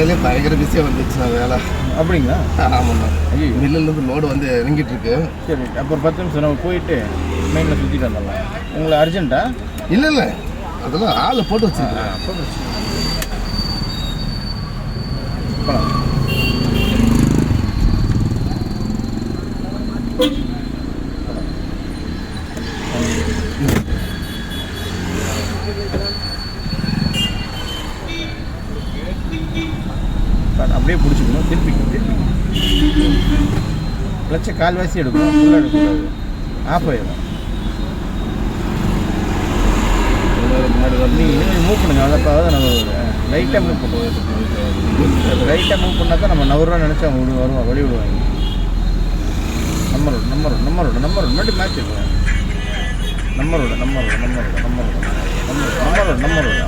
காலையிலே பயங்கர பிஸியாக வந்துச்சுண்ணா வேலை. அப்படிங்களா? ஆமாண்ணா. ஐயோ, மில்லுலேருந்து லோடு வந்து இறங்கிட்டு இருக்கு. சரி, அப்புறம் 10 நிமிஷம் நம்ம போயிட்டு மெயினில் சுற்றிட்டு வந்துடலாம். உங்களுக்கு அர்ஜென்ட்டா? இல்லை அதெல்லாம் ஆளை போட்டு வச்சுருக்கேன். போட்டு வச்சு போகலாம். அப்படியே பிடிச்சிக்கணும். திருப்பி கிளச்சை கால்வாசி எடுக்கணும், ஃபுல்லாக எடுக்கக்கூடாது, ஆஃப் ஆயிடும். முன்னாடி வந்து நீங்கள் மூவ் பண்ணுங்க. அவ்வளோப்பாவது நம்ம லைட்டாக மூவ் பண்ணுவோம். லைட்டாக மூவ் பண்ணால் தான் நம்ம நவருவான்னு நினச்சா அவங்க வருவாங்க, வழி விடுவாங்க. நம்பரோட முன்னாடி மேட்ச் இருக்குங்க. நம்பரோட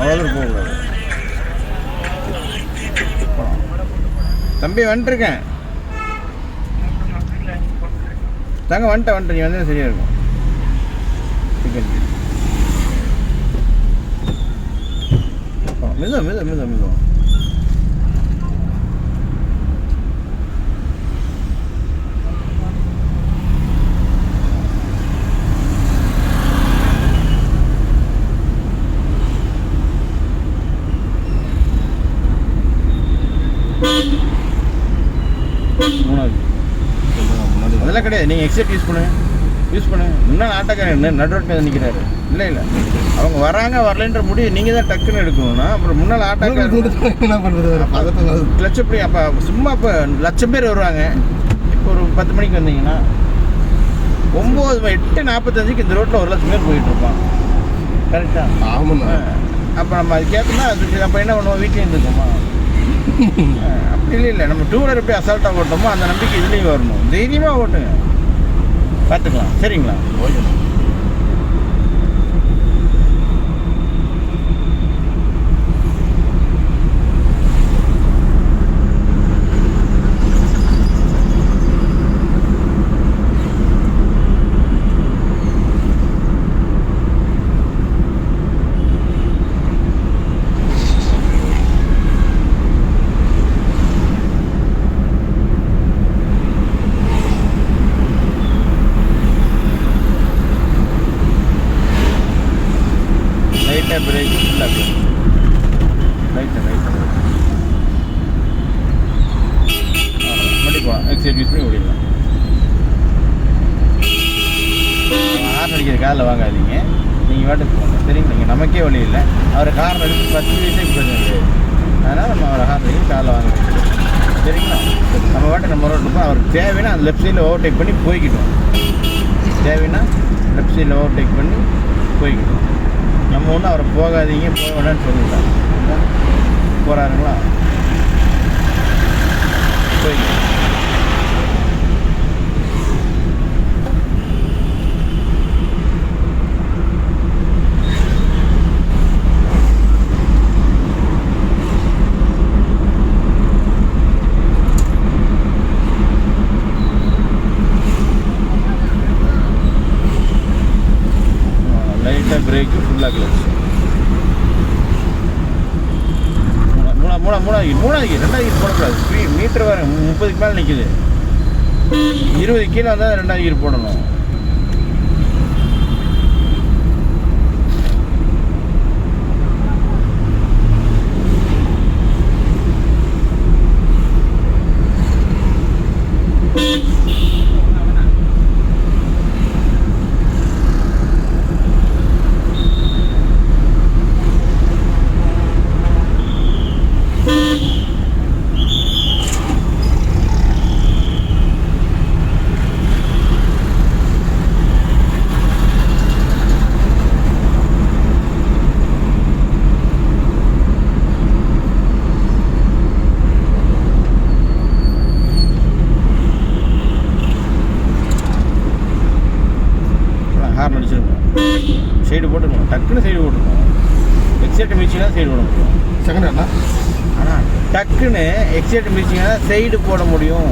அவ்வளோ போகக்கூடாது. தம்பி வந்துட்டுருக்கேன். தாங்க வந்துட்டேன். நீ வந்து சரியாக இருக்கும். மெதுவா. அதெல்லாம் கிடையாது. நீங்கள் எக்ஸைட் யூஸ் பண்ணுங்க. முன்னாள் ஆட்டோக்காரன் நடுரோட்டில் நிற்கிறாரு. இல்லை அவங்க வராங்க வரலன்ற முடிவு நீங்கள் தான் டக்குன்னு எடுக்கணும்னா அப்புறம் முன்னாள் ஆட்டோக்காரன் என்ன பண்ணுறது? லட்சப்படி அப்போ சும்மா இப்போ 1,00,000 பேர் வருவாங்க. இப்போ ஒரு 10 மணிக்கு வந்தீங்கன்னா 8:45 இந்த ரோட்டில் 1,00,000 பேர் போயிட்டுருப்பான். கரெக்டாக? ஆமாண்ணா. அப்போ நம்ம அது கேட்டோம்னா அது அப்போ என்ன பண்ணுவோம்? வீட்லேயும் இருந்துக்கோமா? அப்படி இல்லை. நம்ம டூலர் எப்படி அசால்ட்டாக ஓட்டோமோ அந்த நம்பிக்கை இதுலேயும் வரணும். தைரியமாக ஓட்டுங்க, பார்த்துக்கலாம். சரிங்களா? ஓகே. பிரேக் ஃபுல்லாக ரைட்டு போகலாம். எக்ஸைட் யூஸ் பண்ணி ஓடிடலாம். ஹார்ன் அடிக்கிற காரில் வாங்காதீங்க. நீங்கள் வாட்டுக்கு போங்க. சரிங்க? நீங்கள் நமக்கே வழி இல்லை. அவர் கார் அடிச்சு 10 வயசே பிரச்சனை கிடையாது. அதனால் நம்ம அவரை ஹார்ன் அடிக்க காரில் வாங்க வேண்டியது. சரிங்களா? நம்ம வாட்டு நம்ம ரோட்டில் போய் அவருக்கு தேவைன்னா அந்த லெஃப்ட் சைடில் ஓவர்டேக் பண்ணி போய்க்கிட்டோம். தேவைன்னா லெஃப்ட் சைடில் ஓவர்டேக் பண்ணி போய்க்கிட்டோம். நம்ம ஒன்றும் அவரை போகாதீங்க போக வேணான்னு சொல்லிட்டாங்க. போகிறாருங்களா? போய்க்கிட்டோம். பிரேக்கு ஃபுல்லாக கிளச். மூணாவது 2வது கீர் போடக்கூடாது. மீட்டர் வர 30க்கு மேலே நிற்குது. 20 கீழே வந்தால் 2வது கீர் போடணும். சைடு போட்டுக்கணும். டக்குன்னு சைடு போட்டுக்கணும். எக்ஸைட் மிதிச்சிங்கன்னா சைடு போட முடியும். செகண்ட் அண்ணா. ஆனால் டக்குன்னு எக்ஸைட் மிதிச்சிங்கன்னா சைடு போட முடியும்,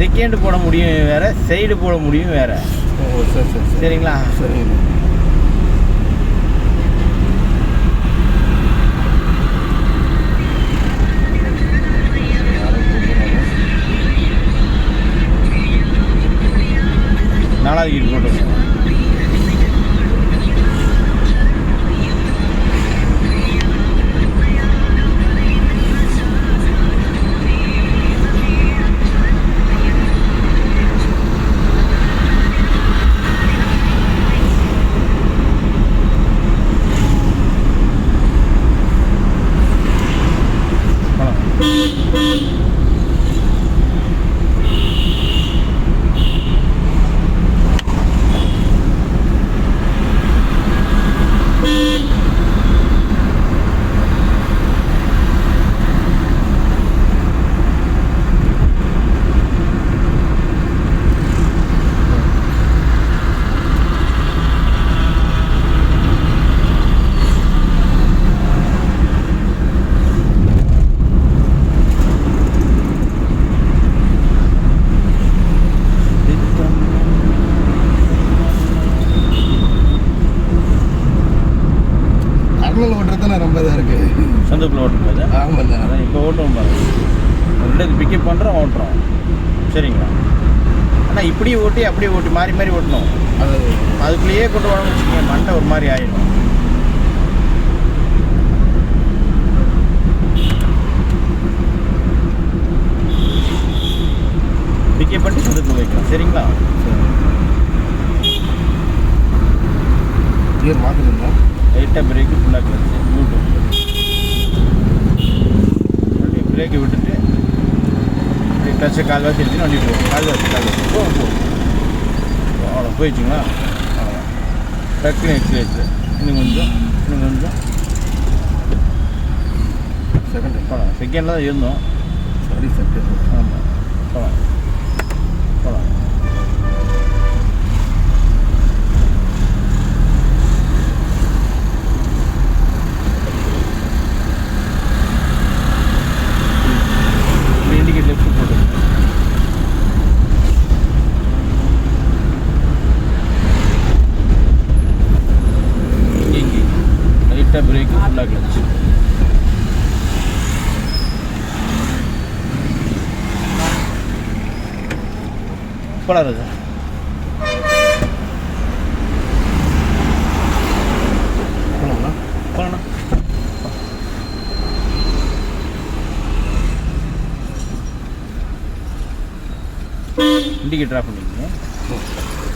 செகண்டு போட முடியும் வேறு, சைடு போட முடியும் வேறு. ஓ சரி சரி சரிங்களா? சரிங்க. சந்துக்குள்ளே ஓட்டும் போது ஆமாண்ணா. அதான் இப்போ ஓட்டுவோம் பாருங்க. ரெண்டு பிக்கப் பண்ணுறோம் ஓட்டுறோம். சரிங்களா? ஆனால் இப்படியே ஓட்டி அப்படியே ஓட்டி மாறி மாறி ஓட்டணும். அது அதுக்குள்ளேயே கொண்டு வரணும்னு வச்சுக்கோங்க, மண்டை ஒரு மாதிரி ஆயிடும். பிக்கப் பண்ணிட்டு சந்துக்குள்ளே வைக்கலாம். சரிங்களா? கியர் மாற்றணுங்களா? லைட்டாக பிரேக்கு ஃபுல்லாக கிளச்சு யூடியூப் வண்டி பிரேக்கை விட்டுட்டு கிளச்சை கால்வாசி எடுத்துன்னு வண்டி போகும். கால்வாசி போகும். அவ்வளோ போயிடுச்சுங்களா? அவ்வளோ டக்குன்னு எக்ஸலேட்டர் இன்னும் கொஞ்சம் போகலாம். செகண்டில் தான் இருந்தோம். சரி செகண்ட். ஆமாம், போகலாம். இண்டிகேட் லெஃப்ட் போட்டு இங்கே லைட்டாக பிரேக்கு ஃபுல்லாக கிளச்சு. போலாம் ராஜா. போகலாங்களா? போகலாண்ணா. இண்டிகேட்டர் ஆஃப் பண்ணிக்கோங்க.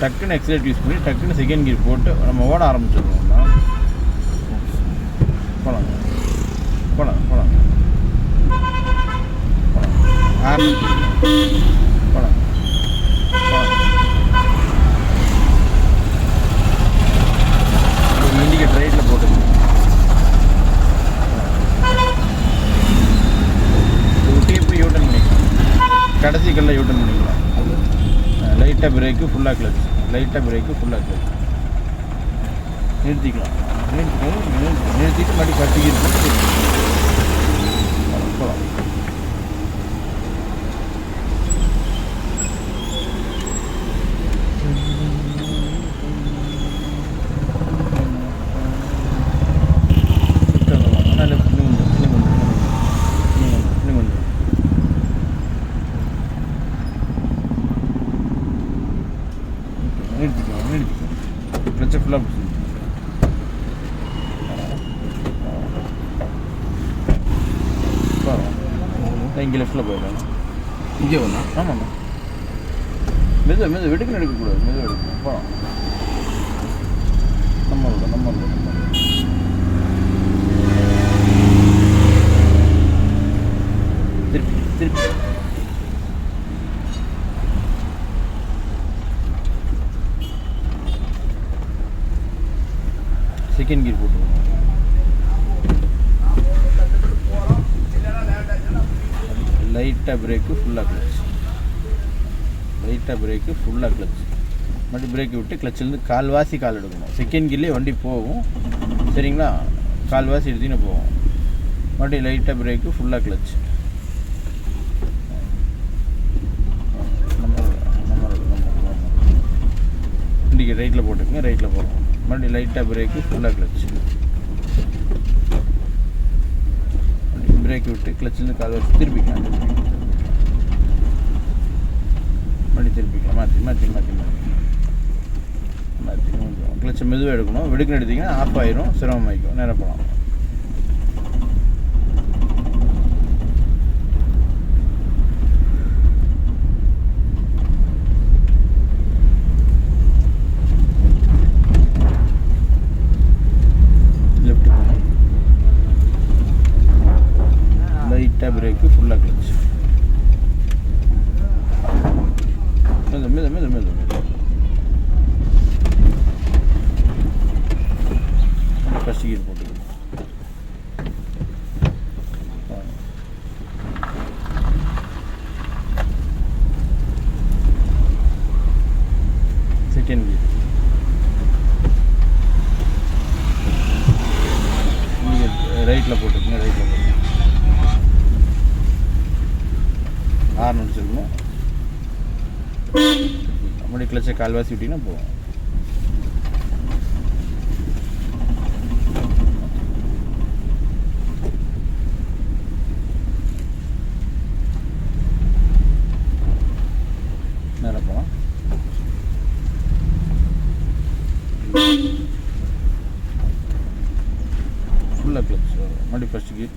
டக்குன்னு எக்ஸலேட் யூஸ் பண்ணி டக்குன்னு செகண்ட் கியர் போட்டு நம்ம ஓட ஆரம்பிச்சிடுவோம்னா போகலாம். இண்டிகேட்டர் ரைட்டில் போட்டுக்கோங்க. விட்டு எப்படி யூட்டன் பண்ணிக்கலாம், கடைசி கல்ல யூட்டன் பண்ணிக்கலாம். லைட்டாக பிரேக்கு ஃபுல்லாக கிளச், நிறுத்திக்கலாம். நிறுத்திட்டு மறுபடியும் கட்டிக்கிட்டு போகலாம். நிறுத்திக்கலாம். கிளச்சை ஃபுல்லாக பிடிச்சி இங்கே லெஃப்ட்டில் போயிடலாம். இங்கே வேணா? ஆமாம்மா, மெது வெடுக்குன்னு எடுக்கக்கூடாது, மெது எடுக்கணும். போகலாம். நம்மளோட திருப்பி செகண்ட் கியர் போட்டுருவோம். லைட்டாக பிரேக்கு ஃபுல்லாக கிளச், மறுபடியும் பிரேக்கை விட்டு கிளச்சிலேருந்து கால்வாசி கால் எடுக்கணும். செகண்ட் கியர்லேயே வண்டி போகும். சரிங்களா? கால்வாசி எடுத்துன்னு போகும். மறுபடியும் லைட்டாக பிரேக்கு ஃபுல்லாக கிளச். இண்டிகேட் ரைட்டில் போட்டுக்கோங்க. ரைட்டில் போகிறோம். மறுபடியும் லைட்டாக பிரேக்கு ஃபுல்லாக கிளச். பிரேக் விட்டு கிளச்சிலேருந்து கால் வச்சு திருப்பிக்கலாம். மறுபடியும் திருப்பிக்கலாம். மாற்றி கொஞ்சம் கிளச்சை மெதுவாக எடுக்கணும். வெடுக்குன்னு எடுத்திங்கன்னா ஆஃப் ஆயிரும், சிரமமாயிக்கும், நேரம் போகலாம். லெஃப்ட் போகணும். லைட்டாக பிரேக்கு ஃபுல்லாக கிளச். மெது ஃபஸ்ட் கியர் போட்டுக்கணும். செகண்ட் கியர் ரைட்டில் போட்டுக்கோங்க. ஹார்ன் அடிச்சிருக்கணும். அப்படி கிளச்சை கால்வாசி விட்டிங்கன்னா போகும். மறுபடியும் ஃபஸ்ட்டு கீர்.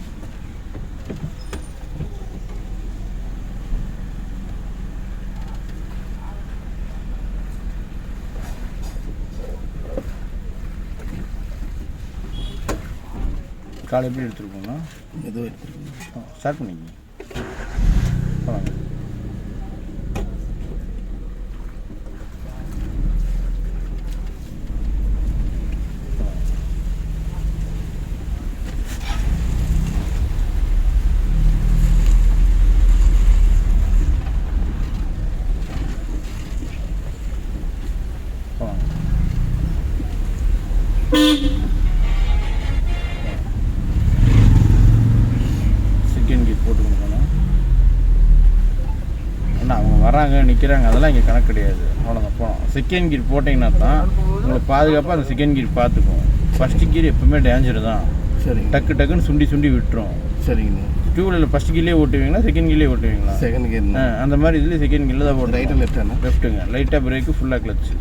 காலை எப்படி எடுத்துருக்கோங்களா? எதுவும் எடுத்துருக்கோம். ஸ்டார்ட் பண்ணிக்கங்க. வாங்க. செகண்ட் கீர் போட்டு கொடுக்கணும். ஆனால் அவங்க வராங்க நிற்கிறாங்க அதெல்லாம் இங்கே கணக்கு கிடையாது. அவ்வளோதான் போனோம். செகண்ட் கீர் போட்டிங்கன்னா தான் உங்களை பாதுகாப்பாக அந்த செகண்ட் கீர் பார்த்துக்கும். ஃபஸ்ட்டு கீர் எப்பவுமே டேஞ்சர் தான். சரிங்க. டக்கு டக்குன்னு சுண்டி விட்டுரும். சரிங்கண்ணா. டூ வீலரில் ஃபஸ்ட் கீர்லேயே ஓட்டுவீங்களா செகண்ட் கீர்லேயே ஓட்டுவீங்களா? Second gear. அந்த மாதிரி இதுலேயே செகண்ட் கீரில் தான் போட்டு ரைட்டு லெஃப்டாண்ணா? லெஃப்ட்டுங்க. லைட்டாக பிரேக்கு ஃபுல்லாக கிளச்சு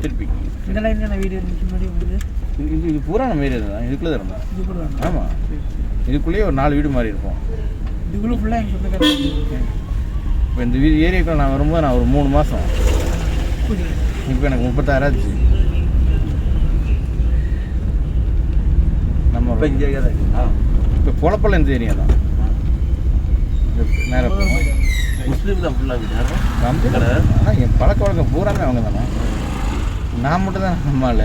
திருப்பி. இந்த லைன் வீடியோ முன்னாடி உங்களுக்கு இது பூரா நம்ம ஏரியா தான். இதுக்குள்ளே தான் இருந்தோம். இது கூட ஆமாம். இதுக்குள்ளேயே ஒரு 4 வீடு மாதிரி இருக்கும். இதுக்குள்ளே ஃபுல்லாக எங்கள் சொந்தக்காரங்க. இப்போ இந்த ஏரியாவுக்குள்ள நான் வரும்போது நான் ஒரு 3 மாதம். இப்போ எனக்கு 36 ஆச்சு. நம்ம இப்போ இங்கே தான். இப்போ பொழப்பெல்லாம் இந்த ஏரியா தான். நேராக போகும். முஸ்லீம் தான் ஃபுல்லாக. ஆனால் என் பழக்க வழக்கம் பூராமே அவங்க தானே. நான் மட்டும் தான் நம்மளால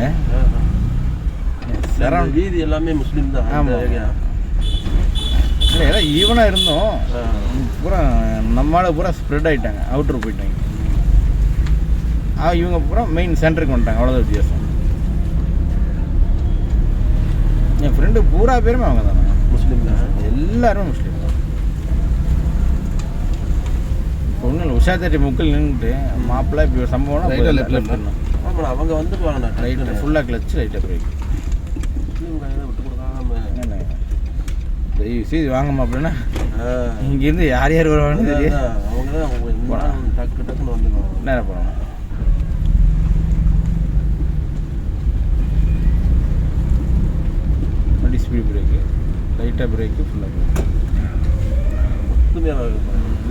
சரௌண்ட் வீதி எல்லாமே முஸ்லீம் தான். ஆமாம். இல்லை எல்லாம் ஈவனாக இருந்தோம். பூரா நம்மளால பூரா ஸ்ப்ரெட் ஆகிட்டாங்க. அவுட்டர் போயிட்டாங்க. இவங்க பூரா மெயின் சென்டருக்கு வந்துட்டாங்க. அவ்வளோதான் வித்தியாசம். என் ஃப்ரெண்டு பூரா பேருமே அவங்க தானே முஸ்லீம் தான். எல்லாருமே முஸ்லீம் தான். இப்போ ஒன்றும் இல்லை. உஷா தேட்டர் முக்கில் நின்றுட்டு மாப்பிள்ளை இப்படி ஒரு சம்பவம்னா ரைட்டாக லெஃப்ட் லெஃப்ட் பண்ணணும். ஆமாம் அவங்க வந்துடுவாங்கண்ணா. ரைட்டு ஃபுல்லாக கிளச்சு லைட்டாக பிரேக். முஸ்லீம் கையில் விட்டு கொடுக்காம என்ன தயவு செய்து வாங்கம்மா அப்படின்னா இங்கேருந்து யார் யார் வருவாங்கன்னு தெரியும். அவங்க தான் அவங்க டக்கு டக்குன்னு வந்துடுவாங்க. நேரம் போகணும். மறுபடியும் ஸ்பீட் பிரேக்கு லைட்டாக பிரேக்கு ஃபுல்லாக பிரேக்.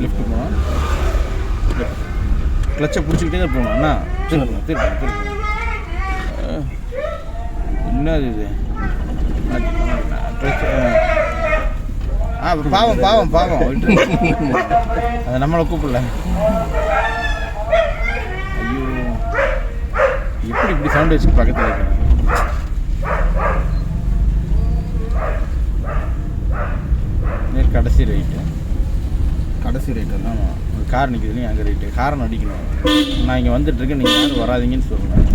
லெஃப்ட் போகணும். கிளச்சை பிடிச்சிக்கிட்டே தான் போகணும். அண்ணா திருப்பணும். என்னது இது? பாவம் அது நம்மளை கூப்பிடல. ஐயோ இப்படி சவுண்ட் வச்சு பக்கத்தில் இருக்கேன். கடைசி ரைட்டு. ஆமாம். ஒரு கார் நிற்கிது இல்லையா அங்கே ரைட்டு. காரன் அடிக்கணும். நான் இங்கே வந்துட்டுருக்கேன். நீங்கள் யாரும் வராதிங்கன்னு சொல்லுங்கள்.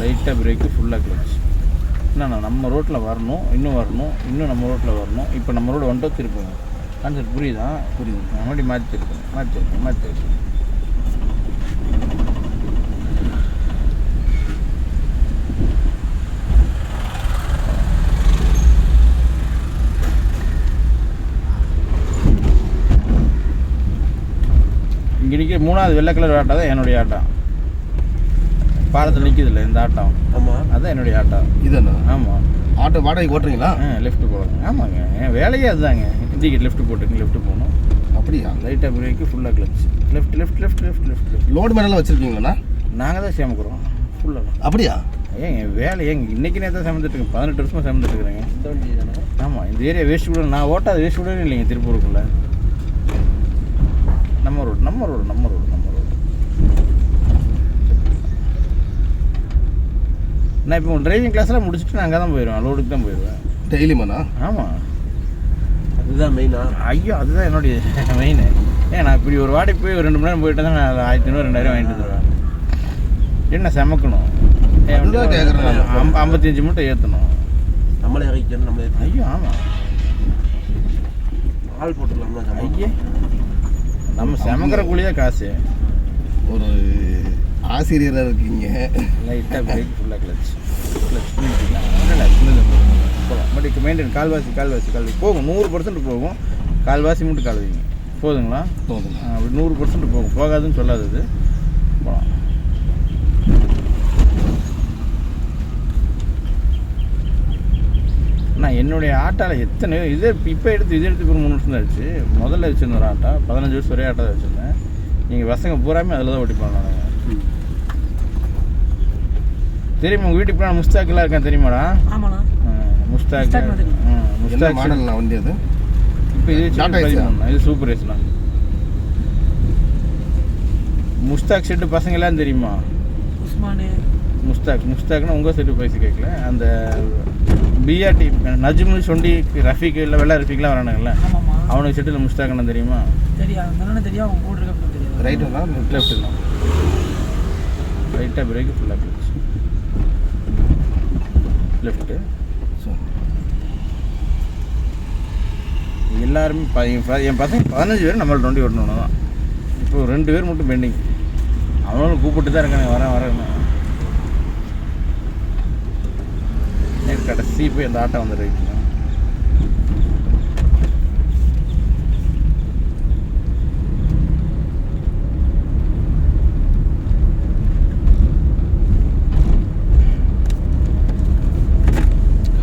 லைட்டாக பிரேக்கு ஃபுல்லாக கிளச்சு. என்னண்ணா நம்ம ரோட்டில் வரணும். இன்னும் நம்ம ரோட்டில் வரணும். இப்போ நம்ம ரோடு வந்துட்டோம் திருப்புங்க. கான்செப்ட் புரியுது. மறுபடியும் மாற்றி திருப்புங்க. இங்கே நிற்கிற 3வது வெள்ளை கலர் ஆட்டோ தான் என்னுடைய ஆட்டோ. பாலத்தில் நிற்கிதில்ல இந்த ஆட்டம். ஆமாம் அதுதான் என்னுடைய ஆட்டோ. இதுண்ணா? ஆமாம். ஆட்டோ வாடகைக்கு ஓட்டுறீங்களா? லெஃப்ட்டு போகணும். ஆமாங்க என் வேலையே அதுதாங்க. இண்டிகேட் லெஃப்ட் போட்டுங்க. லெஃப்ட்டு போகணும். அப்படியா? லைட்டாக பிரேக்கு ஃபுல்லாக கிளச்சு. லெஃப்ட். லோடு மேலாம் வச்சுருக்கீங்களாண்ணா? நாங்கள் தான் சேமிக்கிறோம் ஃபுல்லாக. அப்படியா? என் வேலை இன்றைக்கி நேரத்தை சேமித்துட்டுருக்கேன். 18 வருஷமாக சேமித்துட்டுருக்குறேங்க. இந்த வண்டி தானே? ஆமாம். இந்த ஏரியா வேஸ்ட் கூட நான் ஓட்டாத வேஸ்ட் கூட இல்லைங்க திருப்பூருக்குள்ளே. நம்ம ரோடு. நான் இப்போ டிரைவிங் கிளாஸ்லாம் முடிச்சுட்டு நான் அங்கே தான் போயிடுவேன். லோடுக்கு தான் போயிடுவேன் டெய்லிமாண்ணா? ஆமாம். அதுதான் மெயினா? ஐயோ அதுதான் என்னுடைய மெயின். நான் இப்படி ஒரு வாடகை போய் ஒரு 2 மணி நேரம் போயிட்டு தான் நான் 1500 2000 வாங்கிட்டு வந்துடுவேன். என்ன சமைக்கணும்? 55 மூட்டை ஏற்றணும். நம்மளே இறக்கணும். நம்மளே. ஐயோ ஆமாம். ஆள் போட்டுக்கலாம்னா? ஐயே நம்ம சமைக்கிற கூலியாக காசு. ஒரு ஆசிரியராக இருக்கீங்க. லைட்டாக பிரேக் ஃபுல்லாக கிளச் போகலாம். பட் இப்போ மெயின்டைன் கால்வாசி போகும். 100% போகும். கால்வாசி மட்டும் கால் வைங்க. போதுங்களா? போதுங்க. அப்படி 100% போகும். போகாதுன்னு சொல்லாதது. போகலாம். நான் என்னுடைய ஆட்டாவில் எத்தனை இது இப்போ எடுத்து இது எடுத்து ஒரு 3 வருஷம் தான் ஆச்சு. முதல்ல வச்சுருந்த ஒரு ஆட்டா 15 வருஷம் ஒரே ஆட்டா தான் வச்சுருந்தேன். நீங்கள் பசங்க பூராமே அதில் தான் ஓட்டிப்பாங்க. நாங்கள் தெரியுமா உங்கள் வீட்டுக்கு நான் முஸ்தாக்கெல்லாம் இருக்கேன் தெரியுமாடா? ஆமாண்ணா. முஸ்தாக் முஸ்தாக் மாடல் வண்டி அது இப்போ இது இது சூப்பர் ரேஸ்ண்ணா. முஸ்தாக் செட்டு பசங்க எல்லாம் தெரியுமா? உஸ்மானு முஸ்தாக்னா உங்கள் செட்டு பைசு கேட்கல. அந்த பிஆர்டி நஜ்முல் சொண்டி ரஃபீக் இல்லை வெள்ளை ரஃபீக்லாம் வரானுங்கல்ல, ஆமாம்மா. அவனுக்கு செட்டில் முஸ்தாக்னா தெரியுமா? தெரியாது தெரியும். அவங்க போட்டிருக்க தெரியாது. ரைட்டுங்களா லெஃப்ட்டுங்களா? ரைட்டாக பிரேக்கு ஃபுல்லாக கிளச் லெஃப்ட்டு. எல்லாருமே என் பசங்க 15 பேர் நம்மள்ட்ட வண்டி ஓட்டணும் தான். இப்போ 2 பேர் மட்டும் பெண்டிங். அவனும் கூப்பிட்டு தான் இருக்காங்க வரேன். கடைசி போய் அந்த ஆட்டோ வந்து ரைட்டு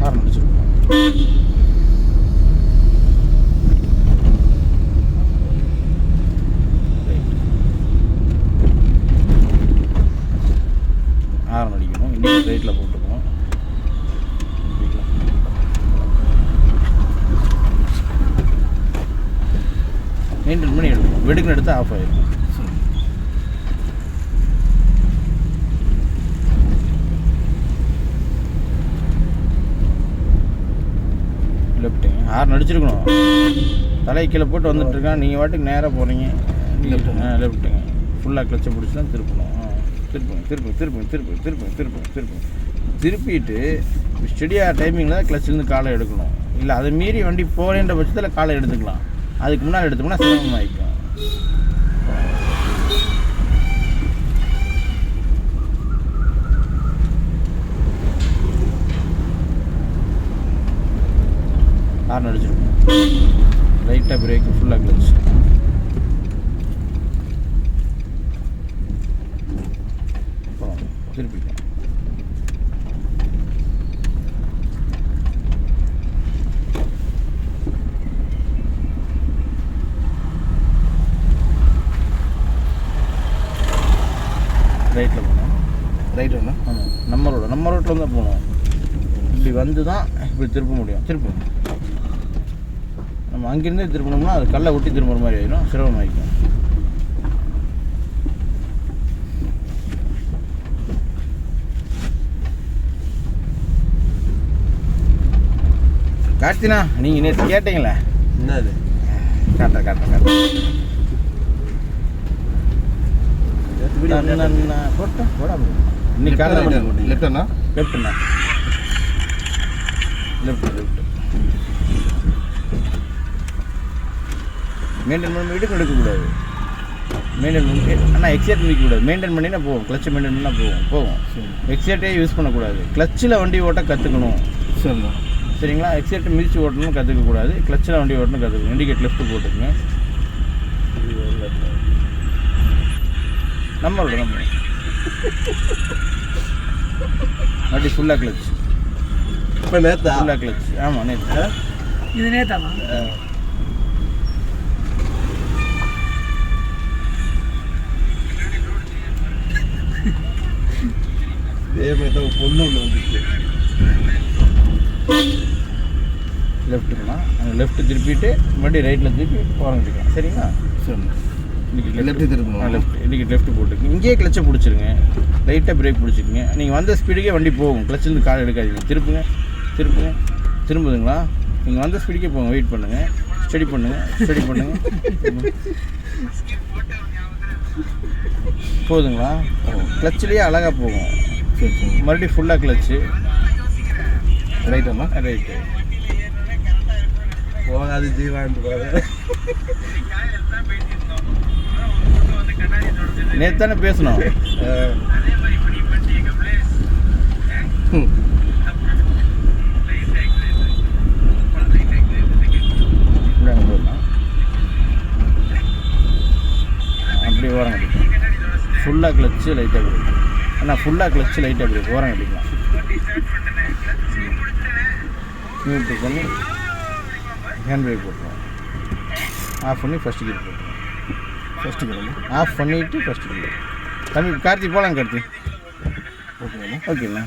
ஹார்ன் அடிச்சிருக்கோம். ஹார்ன் அடிக்கணும். இன்னைக்கு ரைட்டில் போட்டுக்கணும். மெயின்டைன் பண்ணி எடுக்கணும். வெடுக்குன்னு எடுத்து ஆஃப் ஆகிடும். லெஃப்ட்டுங்க ஹார்ன் அடிச்சிருக்கணும். தலையை கீழே போட்டு வந்துட்டு இருக்கான். நீங்கள் வாட்டுக்கு நேராக போகிறீங்க. லெஃப்ட்டுங்க ஃபுல்லாக கிளச்சை பிடிச்சி தான் திருப்பணும். திருப்பிட்டு ஸ்டெடியாக டைமிங்கில் தான் கிளச்சிலேருந்து காலை எடுக்கணும். இல்லை அதை மீறி வண்டி போகிறேன்ற பட்சத்தில் காலை எடுத்துக்கலாம். அதுக்கு முன்னாடி எடுத்தோம்னா சிரமமாகிக்கும். ஹார்ன் அடிச்சிருக்கோம். லைட்டாக பிரேக்கு ஃபுல்லாக கிளச். அப்புறம் திருப்பிக்கலாம். ரைட்டில் போகணும். ரைட் வேணும். ஆமாம் நம்ம ரோட்டில் தான் போகணும். இப்படி வந்து தான் இப்படி திருப்ப முடியும். திருப்பணும். நம்ம அங்கேருந்தே திருப்பணும்னா அது கல்லை ஒட்டி திரும்புற மாதிரி ஆகிடும். சிரமமாகிக்கும். கார்த்தினா நீங்கள் நேற்று கேட்டீங்களே என்ன அது? காட்டுறேன் இன்னைக்கு காலையில் லெஃப்ட்ண்ணா லெஃப்ட்டுண்ணா லெஃப்ட் மெயின்டைன் பண்ணி வீட்டுக்கு எடுக்கக்கூடாது. மெயின்டைன் பண்ணி ஆனால் எக்ஸைட் மிதிக்கக்கூடாது. மெயின்டைன் பண்ணினா போகும். கிளச்சு மெயின்டைன் பண்ணால் போகும். எக்ஸைட்டே யூஸ் பண்ணக்கூடாது. கிளச்சில் வண்டி ஓட்ட கற்றுக்கணும். சரிண்ணா சரிங்களா? எக்ஸைட்டை மிதித்து ஓட்டணும்னு கற்றுக்கக்கூடாது. கிளச்சில் வண்டி ஓட்டணும் கற்றுக்கணும். இண்டிகேட் லெஃப்ட்டு போட்டுக்குங்க. நம்ம வண்டி ஃபுல்லாக கிளச். இப்போ நேற்றா ஃபுல்லாக கிளச். ஆமாம் நேற்று. இது நேத்தாமா? இதே மாதிரி தான் பொண்ணு ஒன்று வந்துச்சு. லெஃப்ட்டுக்குண்ணா அங்கே லெஃப்ட்டு திருப்பிட்டு மறுபடியும் ரைட்டில் திருப்பி போகிறோம். சரிங்களா? சரிண்ணா. இன்றைக்கி லெஃப்ட்டு திருப்பணும். லெஃப்ட் இன்றைக்கி லெஃப்ட்டு போட்டுருக்கு. இங்கேயே கிளச்சை பிடிச்சிருங்க. லைட்டாக பிரேக் பிடிச்சிக்கங்க. நீங்கள் வந்த ஸ்பீடுக்கே வண்டி போகும். கிளச்சிலேருந்து கால் எடுக்காதீங்க. திரும்புதுங்களா? நீங்கள் வந்த ஸ்பீடுக்கே போங்க. வெயிட் பண்ணுங்கள். ஸ்டடி பண்ணுங்கள். போதுங்களா? கிளச்சிலேயே அழகாக போகும். சரி மறுபடியும் ஃபுல்லாக கிளச்சு. ரைட்டுண்ணா. ரைட்டு போகாது ஜீவான்னு போகாது. நேற்று தானே பேசணும். அப்படி ஓரம் கட்டிக்கலாம். ஃபுல்லாக கிளச்சு லைட்டாக பிரேக். ஆனால் ஃபுல்லாக கிளச்சு லைட்டாக பிரேக். ஓரம் கட்டிக்கலாம். நியூட்ரல் பண்ணி ஹேண்ட் பிரேக் போட்டுருவோம். ஆஃப் பண்ணி ஃபஸ்ட்டு கீர் போட்டுருவோம். ஃபஸ்ட்டு கிளம்பு. ஆஃப் பண்ணிவிட்டு ஃபஸ்ட்டு கீர். தம்பி கார்த்தி போகலாம் கார்த்தி. ஓகேண்ணா. ஓகேண்ணா.